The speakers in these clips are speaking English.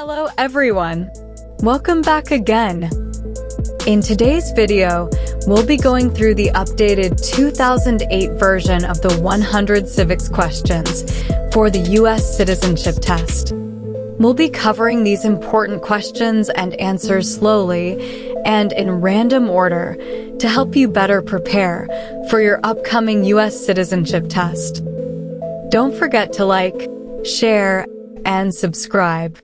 Hello everyone! Welcome back again! In today's video, we'll be going through the updated 2008 version of the 100 civics questions for the U.S. Citizenship Test. We'll be covering these important questions and answers slowly and in random order to help you better prepare for your upcoming U.S. Citizenship Test. Don't forget to like, share, and subscribe.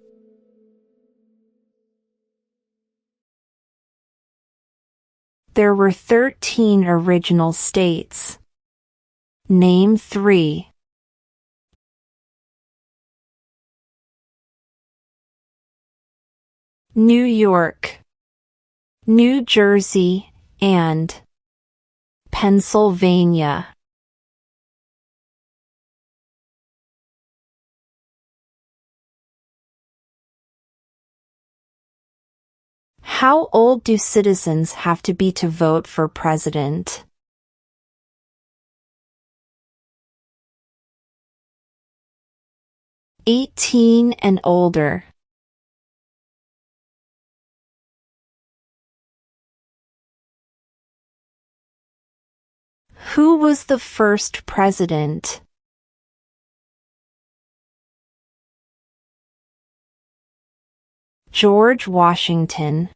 There were 13 original states. Name 3. New York, New Jersey, and Pennsylvania. How old do citizens have to be to vote for president? "18 and older." Who was the first president? George Washington.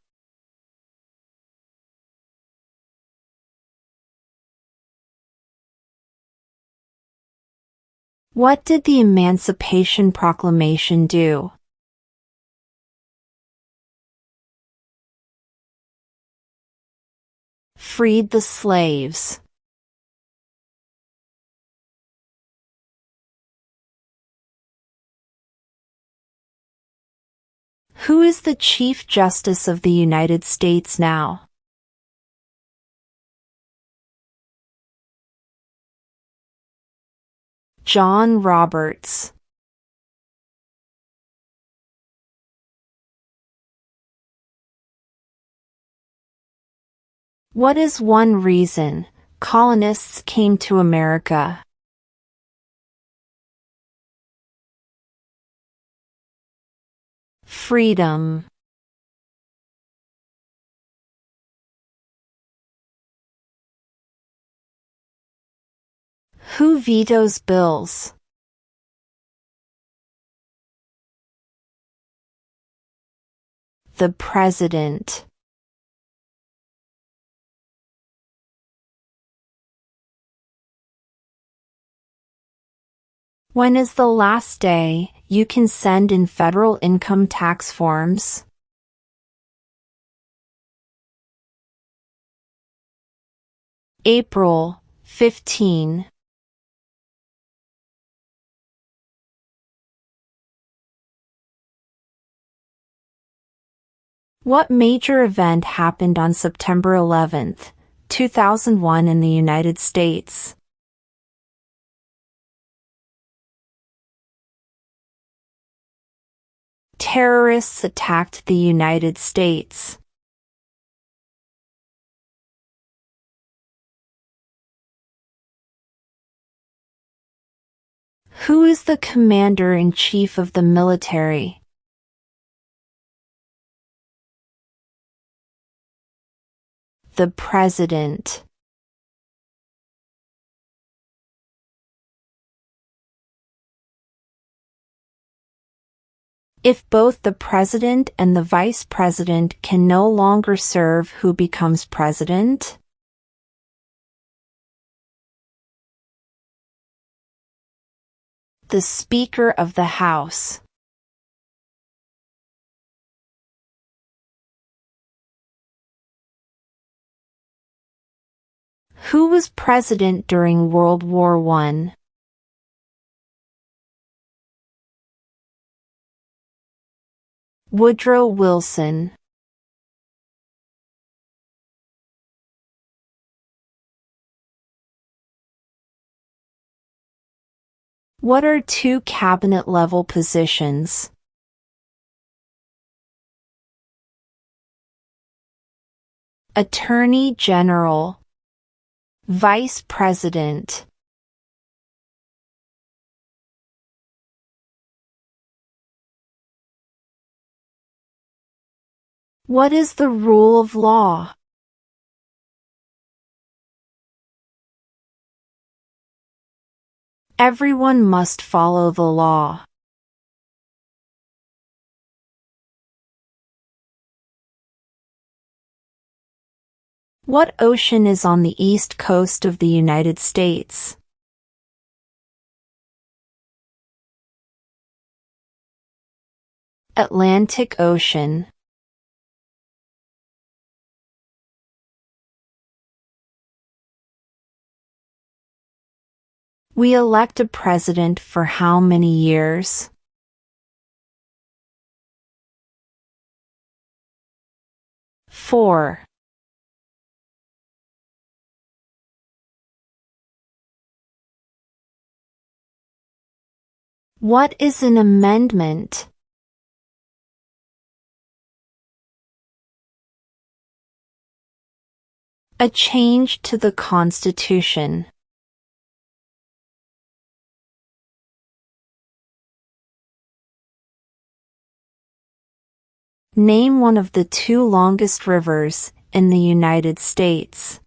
What did the Emancipation Proclamation do? Freed the slaves. Who is the Chief Justice of the United States now? John Roberts. What is one reason colonists came to America? Freedom. Who vetoes bills? The President. When is the last day you can send in federal income tax forms? April 15. What major event happened on September 11, 2001 in the United States? Terrorists attacked the United States. Who is the Commander-in-Chief of the military? The President. If both the President and the Vice President can no longer serve, who becomes President? The Speaker of the House. Who was president during World War I? Woodrow Wilson. What are two cabinet-level positions? Attorney General. Vice President. What is the rule of law? Everyone must follow the law. What ocean is on the east coast of the United States? Atlantic Ocean. We elect a president for how many years? Four. What is an amendment? A change to the Constitution. Name one of the two longest rivers in the United States.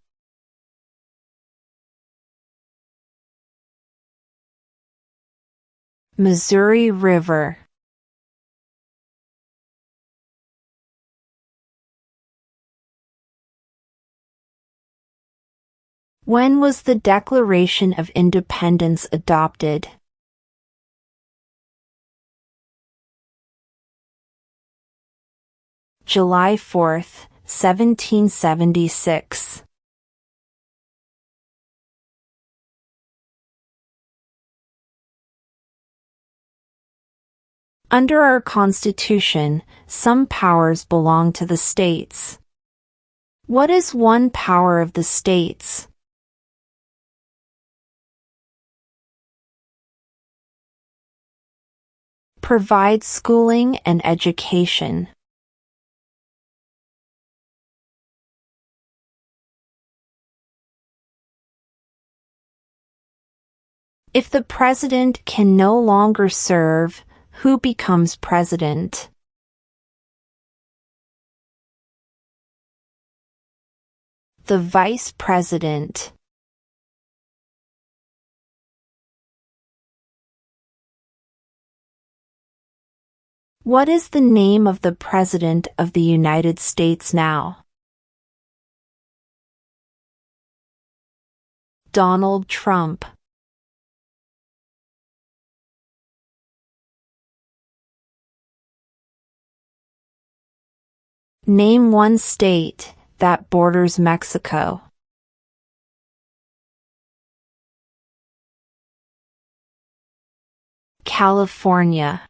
Missouri River. When was the Declaration of Independence adopted? July 4, 1776. Under our Constitution, some powers belong to the states. What is one power of the states? Provide schooling and education. If the president can no longer serve, who becomes president? The vice president. What is the name of the President of the United States now? Donald Trump. Name one state that borders Mexico. California.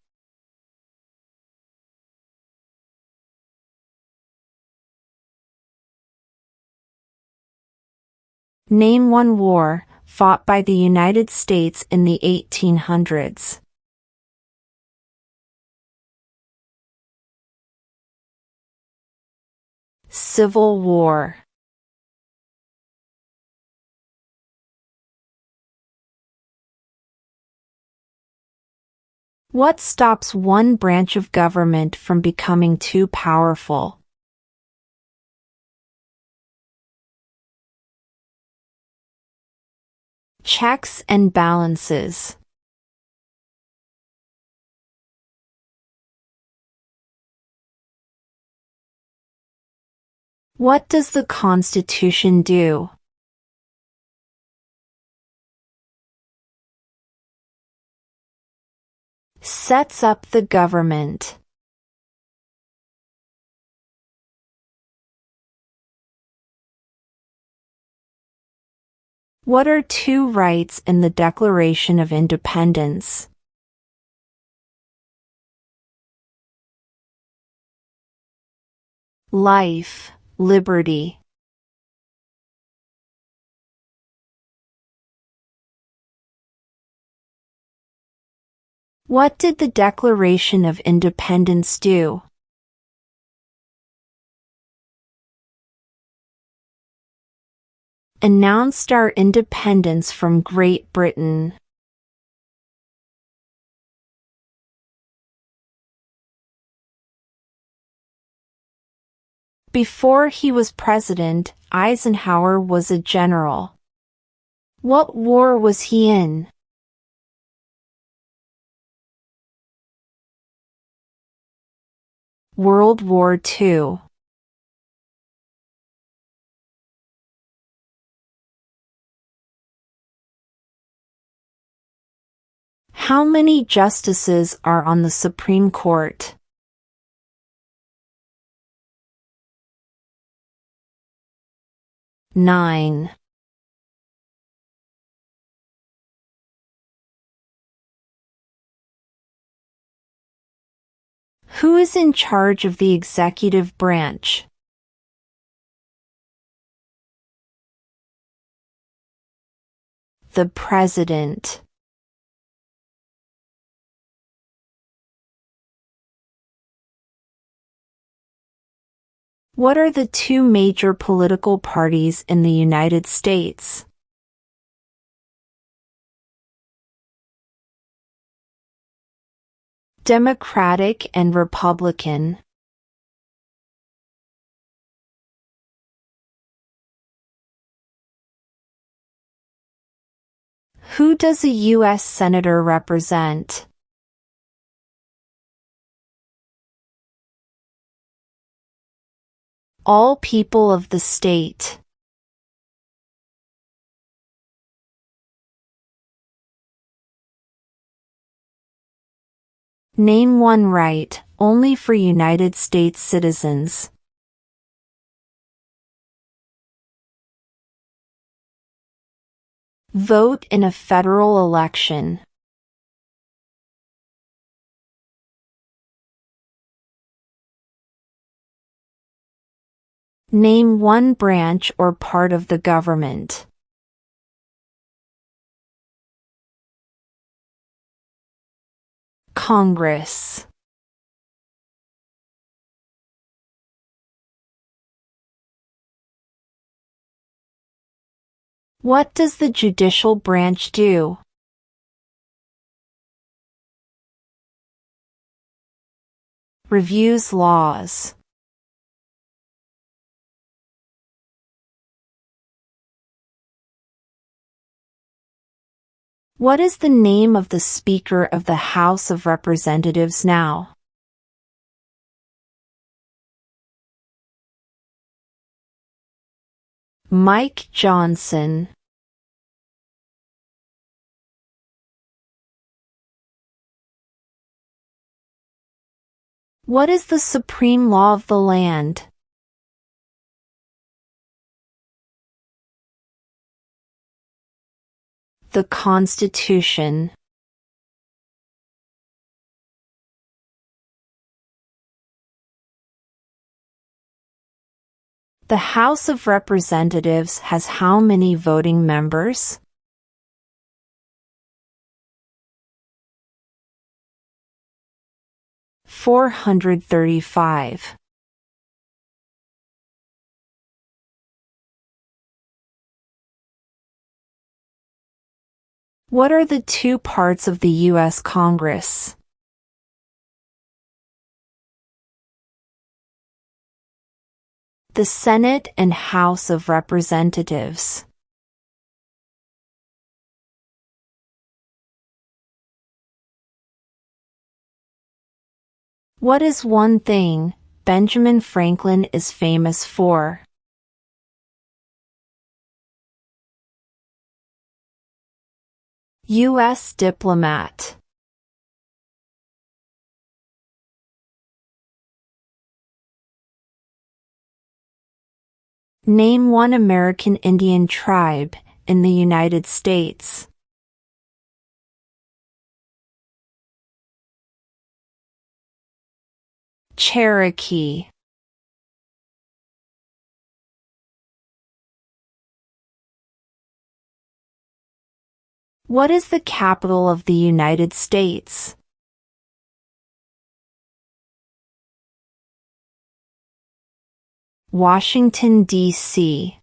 Name one war fought by the United States in the 1800s. Civil War. What stops one branch of government from becoming too powerful? Checks and balances. What does the Constitution do? Sets up the government. What are two rights in the Declaration of Independence? Life, liberty. What did the Declaration of Independence do? Announced our independence from Great Britain. Before he was president, Eisenhower was a general. What war was he in? World War II. How many justices are on the Supreme Court? 9. Who is in charge of the executive branch? The President. What are the two major political parties in the United States? Democratic and Republican. Who does a U.S. Senator represent? All people of the state. Name one right, only for United States citizens. Vote in a federal election. Name one branch or part of the government. Congress. What does the judicial branch do? Reviews laws. What is the name of the Speaker of the House of Representatives now? Mike Johnson. What is the supreme law of the land? The Constitution. The House of Representatives has how many voting members? 435. What are the two parts of the U.S. Congress? The Senate and House of Representatives. What is one thing Benjamin Franklin is famous for? U.S. diplomat. Name one American Indian tribe in the United States. Cherokee. What is the capital of the United States? Washington, D.C.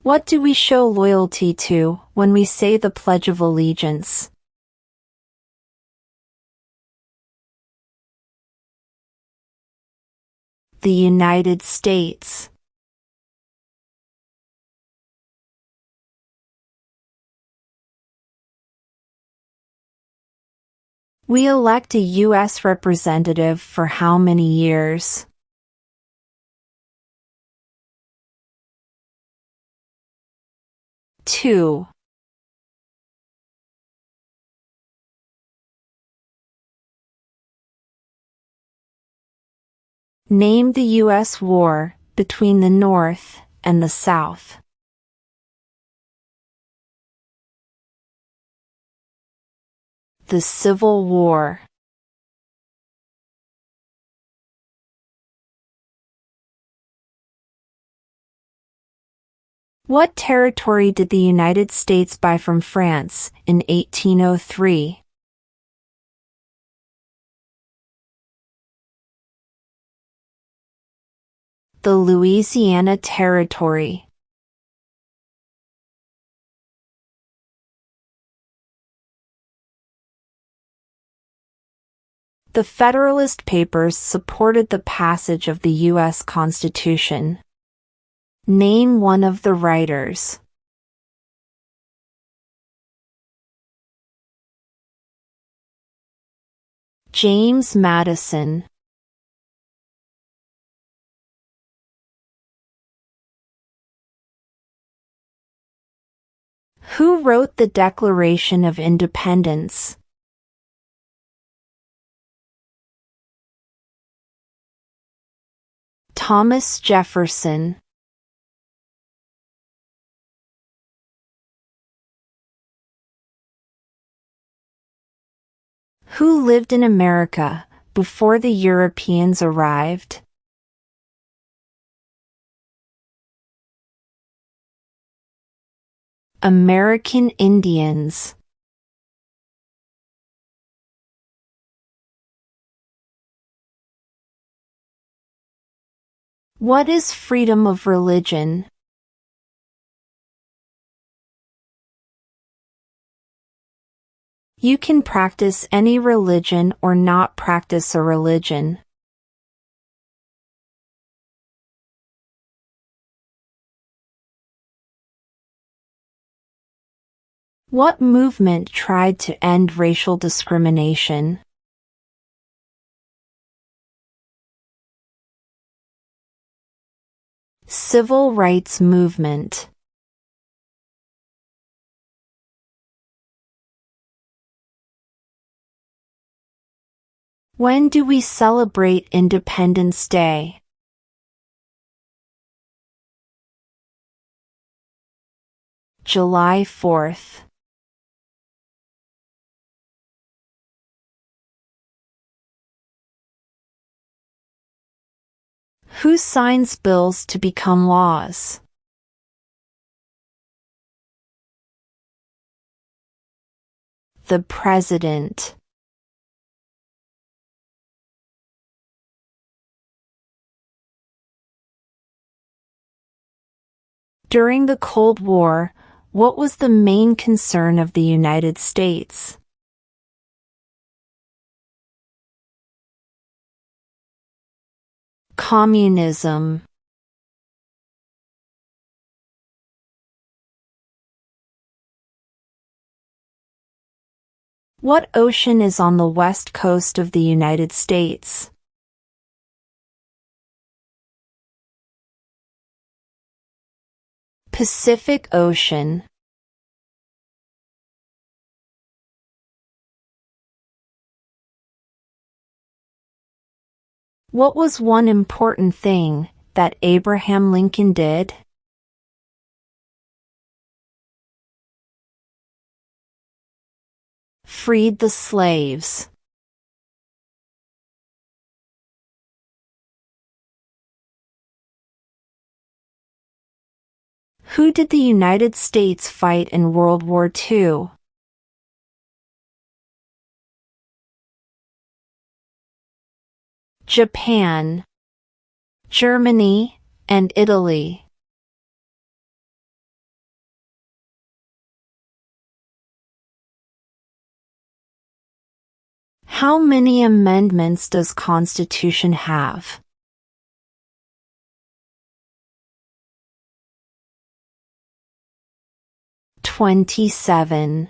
What do we show loyalty to when we say the Pledge of Allegiance? The United States. We elect a U.S. representative for how many years? Two. Name the U.S. war between the North and the South. The Civil War. What territory did the United States buy from France in 1803? The Louisiana Territory. The Federalist Papers supported the passage of the U.S. Constitution. Name one of the writers. James Madison. Who wrote the Declaration of Independence? Thomas Jefferson. Who lived in America before the Europeans arrived? American Indians. What is freedom of religion? You can practice any religion or not practice a religion. What movement tried to end racial discrimination? Civil rights movement. When do we celebrate Independence Day? July 4th. Who signs bills to become laws? The President. During the Cold War, what was the main concern of the United States? Communism. What ocean is on the west coast of the United States? Pacific Ocean. What was one important thing that Abraham Lincoln did? Freed the slaves. Who did the United States fight in World War II? Japan, Germany, and Italy. How many amendments does Constitution have? 27.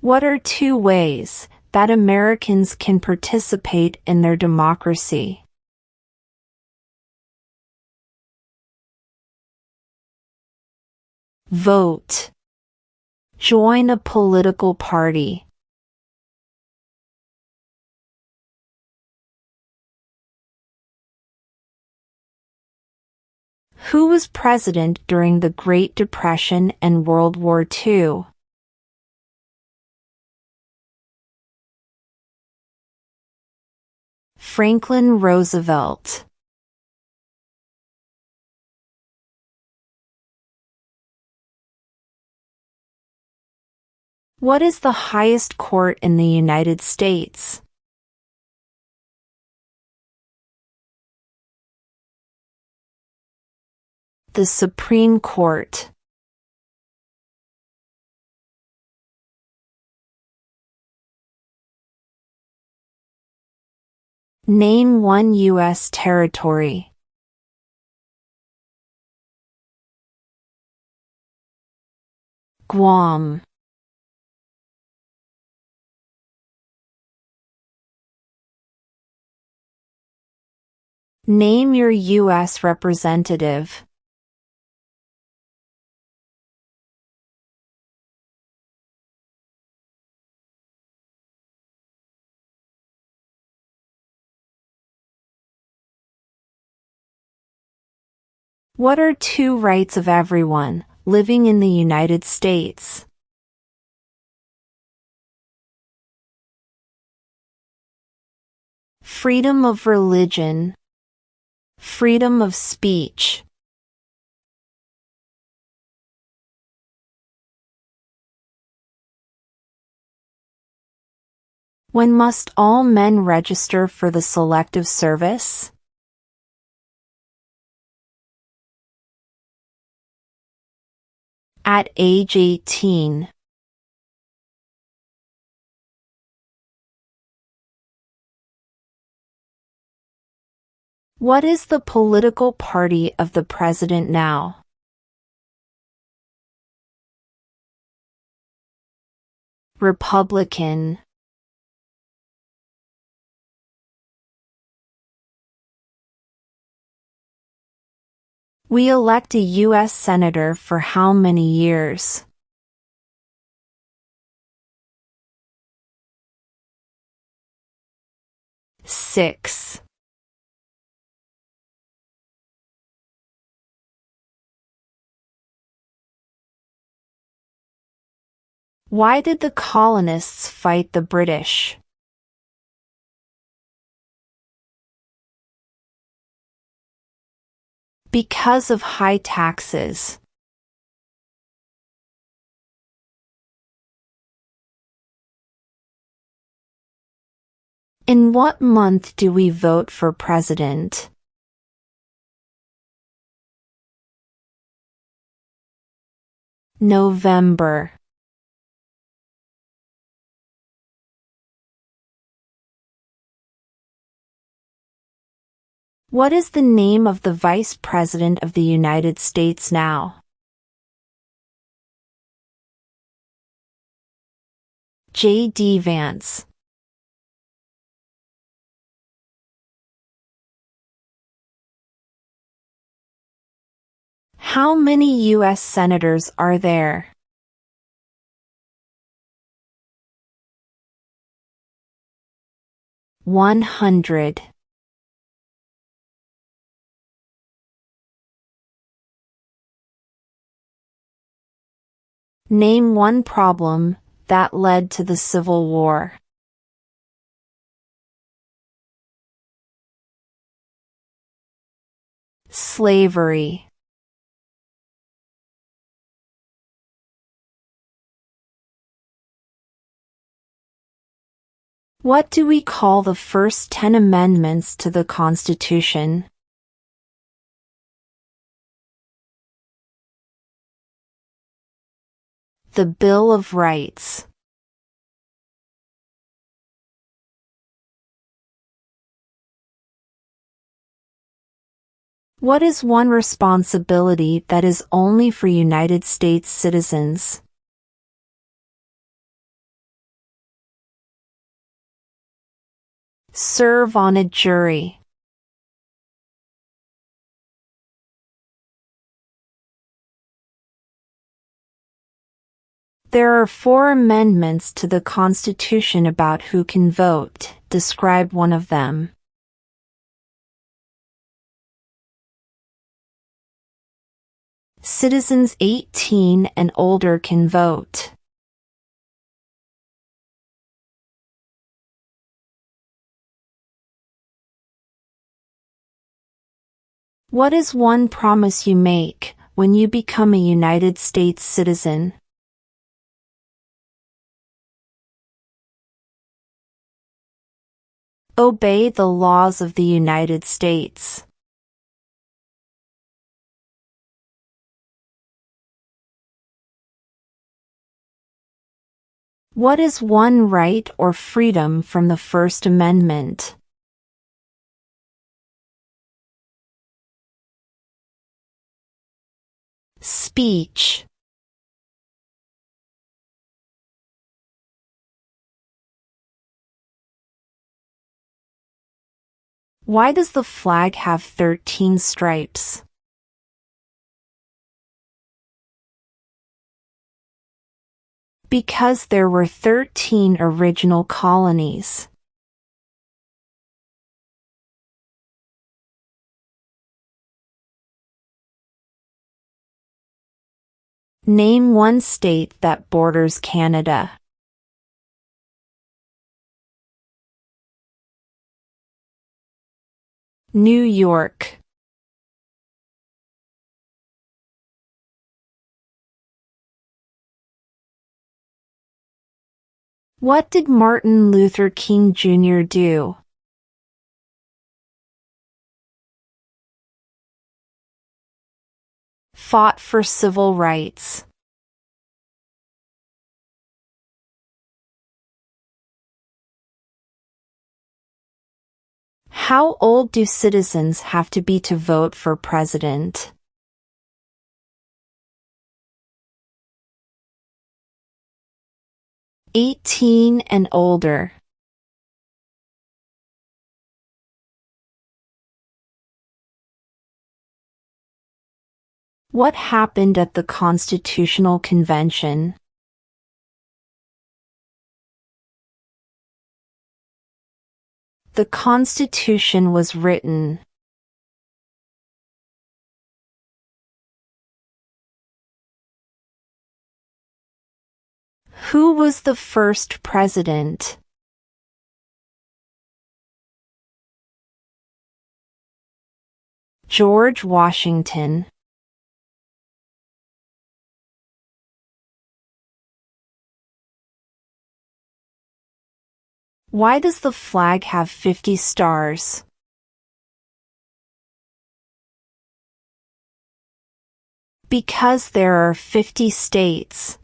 What are 2 ways that Americans can participate in their democracy? Vote. Join a political party. Who was president during the Great Depression and World War II? Franklin Roosevelt. What is the highest court in the United States? The Supreme Court. Name 1 U.S. territory. Guam. Name your U.S. representative. What are 2 rights of everyone living in the United States? Freedom of religion. Freedom of speech. When must all men register for the Selective Service? At age 18. What is the political party of the president now? Republican. We elect a U.S. Senator for how many years? Six. Why did the colonists fight the British? Because of high taxes. In what month do we vote for president? November. What is the name of the Vice President of the United States now? J.D. Vance. How many U.S. senators are there? 100. Name 1 problem that led to the Civil War. Slavery. What do we call the first 10 amendments to the Constitution? The Bill of Rights. What is one responsibility that is only for United States citizens? Serve on a jury. There are 4 amendments to the Constitution about who can vote. Describe one of them. Citizens 18 and older can vote. What is one promise you make when you become a United States citizen? Obey the laws of the United States. What is one right or freedom from the First Amendment? Speech. Why does the flag have 13 stripes? Because there were 13 original colonies. Name one state that borders Canada. New York. What did Martin Luther King Jr. do? Fought for civil rights. How old do citizens have to be to vote for president? "18 and older." What happened at the Constitutional Convention? The Constitution was written. Who was the first president? George Washington. Why does the flag have 50 stars? Because there are 50 states.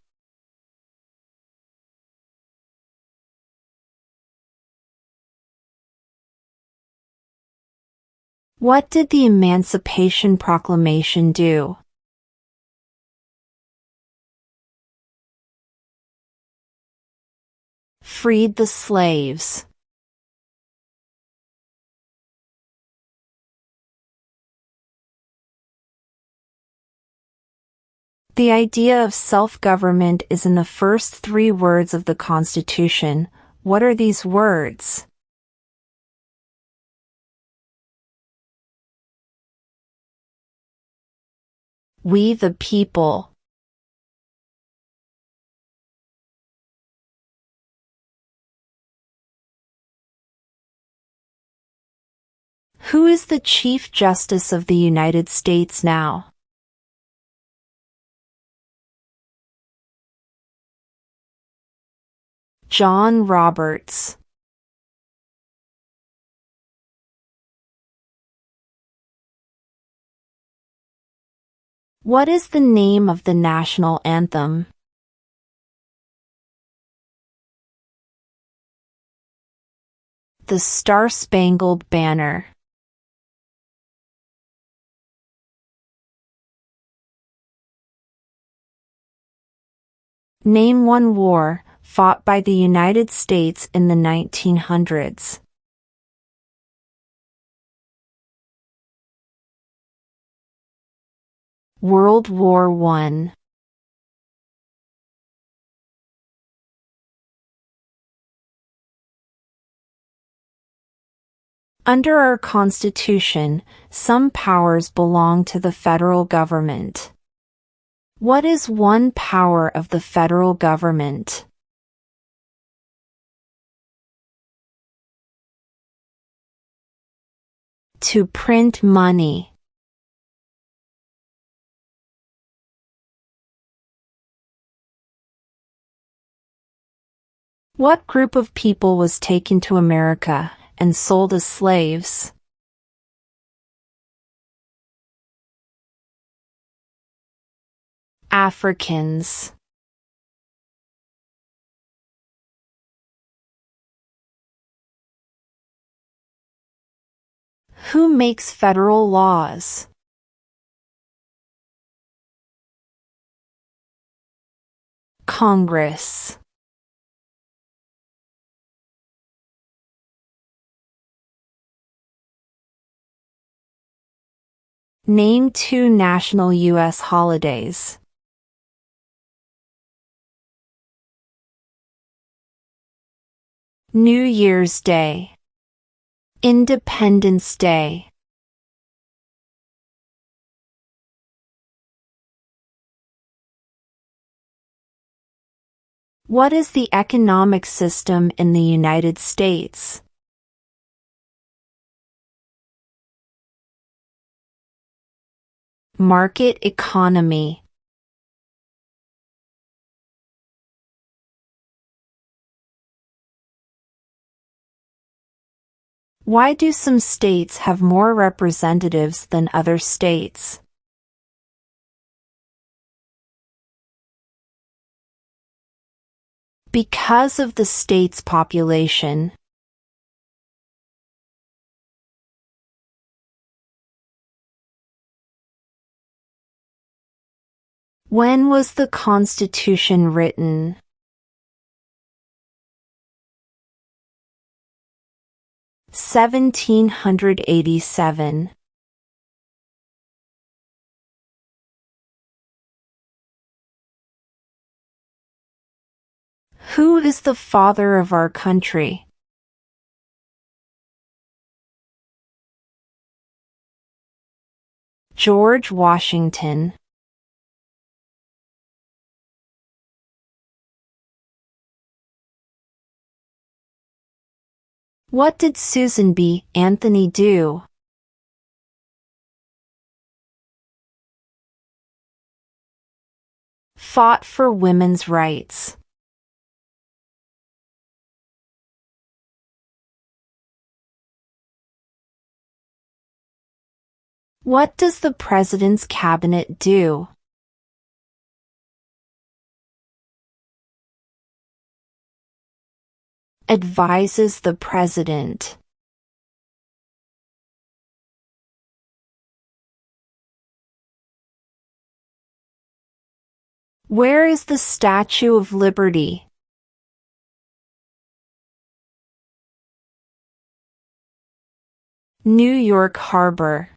What did the Emancipation Proclamation do? Freed the slaves. The idea of self-government is in the first 3 words of the Constitution. What are these words? We the people. Who is the Chief Justice of the United States now? John Roberts. What is the name of the national anthem? The Star-Spangled Banner. Name one war fought by the United States in the 1900s. World War I. Under our Constitution, some powers belong to the federal government. What is one power of the federal government? To print money. What group of people was taken to America and sold as slaves? Africans. Who makes federal laws? Congress. Name two national U.S. holidays. New Year's Day. Independence Day. What is the economic system in the United States? Market economy. Why do some states have more representatives than other states? Because of the state's population. When was the Constitution written? (1787). Who is the father of our country? George Washington. What did Susan B. Anthony do? Fought for women's rights. What does the President's Cabinet do? Advises the President. Where is the Statue of Liberty? New York Harbor.